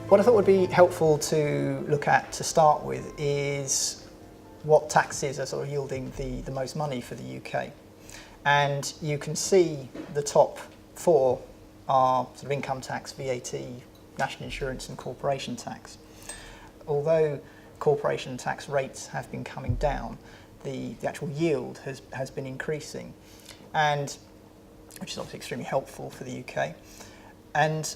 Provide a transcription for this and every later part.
What I thought would be helpful to look at to start with is what taxes are sort of yielding the most money for the UK. And you can see the top four are sort of income tax, VAT, national insurance and corporation tax. Although corporation tax rates have been coming down, the actual yield has been increasing, and which is obviously extremely helpful for the UK. And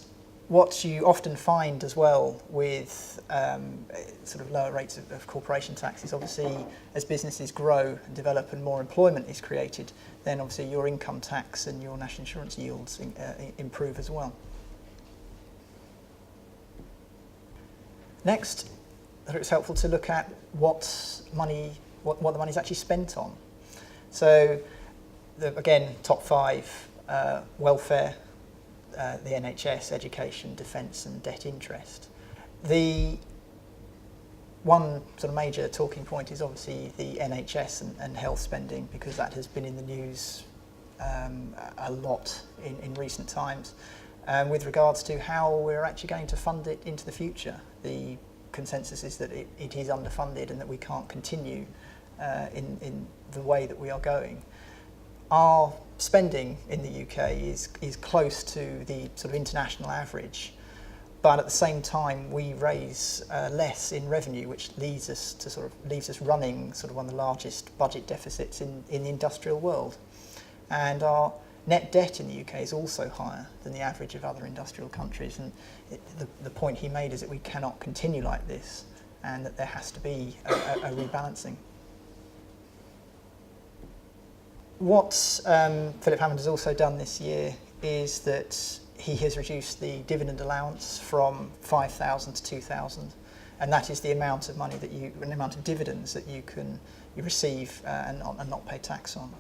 what you often find as well with sort of lower rates of corporation tax is obviously as businesses grow and develop and more employment is created, then obviously your income tax and your national insurance yields improve as well. Next, I think it's helpful to look at what the money is actually spent on. So, again, top five: welfare, the NHS, education, defence and debt interest. The one sort of major talking point is obviously the NHS and health spending, because that has been in the news a lot in recent times with regards to how we're actually going to fund it into the future. The consensus is that it is underfunded and that we can't continue in the way that we are going. Our spending in the UK is close to the sort of international average, but at the same time we raise less in revenue, which leaves us running sort of one of the largest budget deficits in the industrial world. And our net debt in the UK is also higher than the average of other industrial countries, and the point he made is that we cannot continue like this and that there has to be a rebalancing. What Philip Hammond has also done this year is that he has reduced the dividend allowance from 5,000 to 2,000, and that is the amount of money the amount of dividends that you receive and not pay tax on.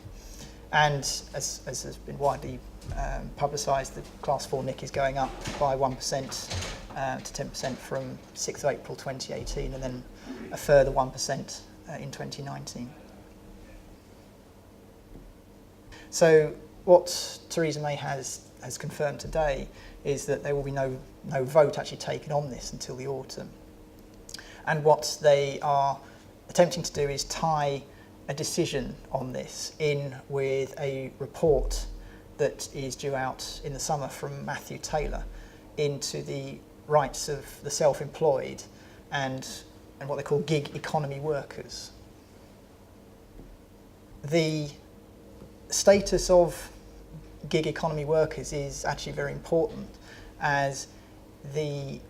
And as has been widely publicised, the Class 4 NIC is going up by 1% to 10% from 6th of April 2018, and then a further 1% in 2019. So what Theresa May has confirmed today is that there will be no vote actually taken on this until the autumn. And what they are attempting to do is tie a decision on this in with a report that is due out in the summer from Matthew Taylor into the rights of the self-employed and what they call gig economy workers. The status of gig economy workers is actually very important, as them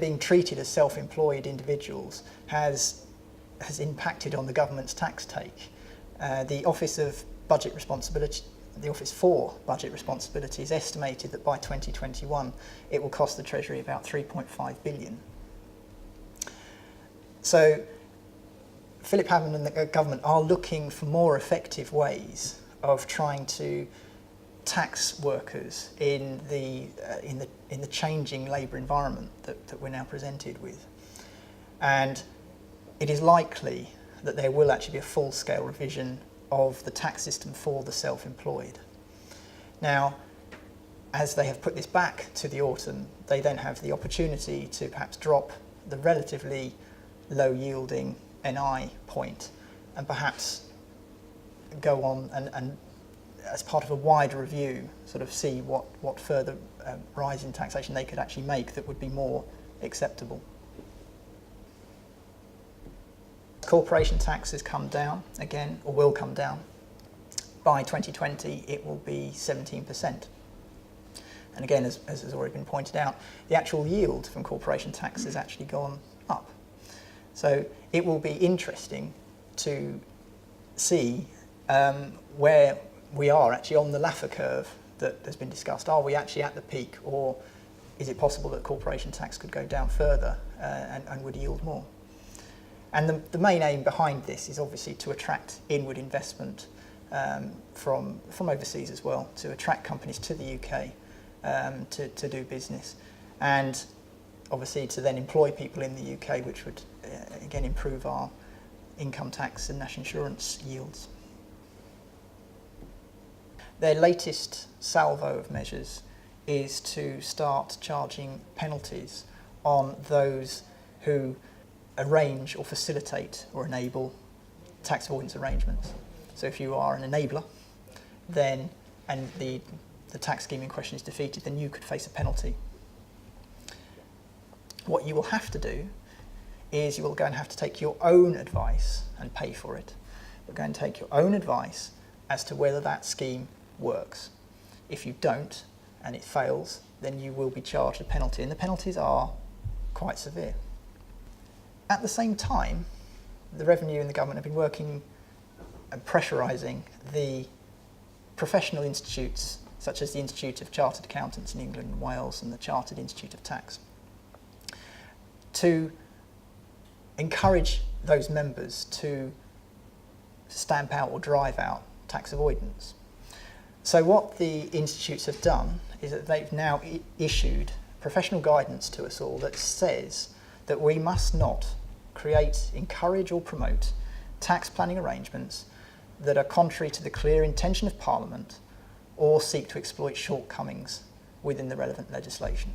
being treated as self-employed individuals has impacted on the government's tax take. The Office for Budget Responsibility has estimated that by 2021 it will cost the Treasury about 3.5 billion. So Philip Hammond and the government are looking for more effective ways of trying to tax workers in the changing labour environment that we're now presented with. And it is likely that there will actually be a full-scale revision of the tax system for the self-employed. Now, as they have put this back to the autumn, they then have the opportunity to perhaps drop the relatively low-yielding NI point and perhaps go on and as part of a wider review sort of see what further rise in taxation they could actually make that would be more acceptable. Corporation tax has come down again, or will come down. By 2020 it will be 17%. And again, as has already been pointed out, the actual yield from corporation tax has actually gone up. So it will be interesting to see where we are actually on the Laffer curve that has been discussed. Are we actually at the peak, or is it possible that corporation tax could go down further and would yield more? And the main aim behind this is obviously to attract inward investment from overseas as well, to attract companies to the UK to do business, and obviously to then employ people in the UK, which would again improve our income tax and national insurance yields. Their latest salvo of measures is to start charging penalties on those who arrange or facilitate or enable tax avoidance arrangements. So if you are an enabler, then, and the tax scheme in question is defeated, then you could face a penalty. What you will have to do is you will go and have to take your own advice and pay for it. You're going to take your own advice as to whether that scheme works. If you don't, and it fails, then you will be charged a penalty, and the penalties are quite severe. At the same time, the Revenue and the government have been working and pressurising the professional institutes, such as the Institute of Chartered Accountants in England and Wales and the Chartered Institute of Tax, to encourage those members to stamp out or drive out tax avoidance. So what the institutes have done is that they've now issued professional guidance to us all that says that we must not create, encourage or promote tax planning arrangements that are contrary to the clear intention of Parliament or seek to exploit shortcomings within the relevant legislation.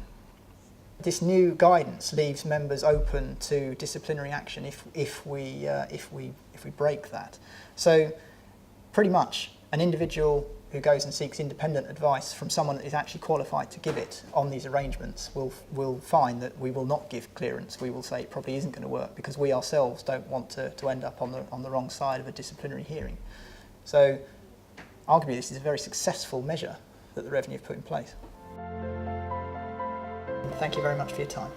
This new guidance leaves members open to disciplinary action if we break that. So pretty much an individual who goes and seeks independent advice from someone that is actually qualified to give it on these arrangements will find that we will not give clearance. We will say it probably isn't going to work because we ourselves don't want to end up on the wrong side of a disciplinary hearing. So arguably this is a very successful measure that the Revenue have put in place. Thank you very much for your time.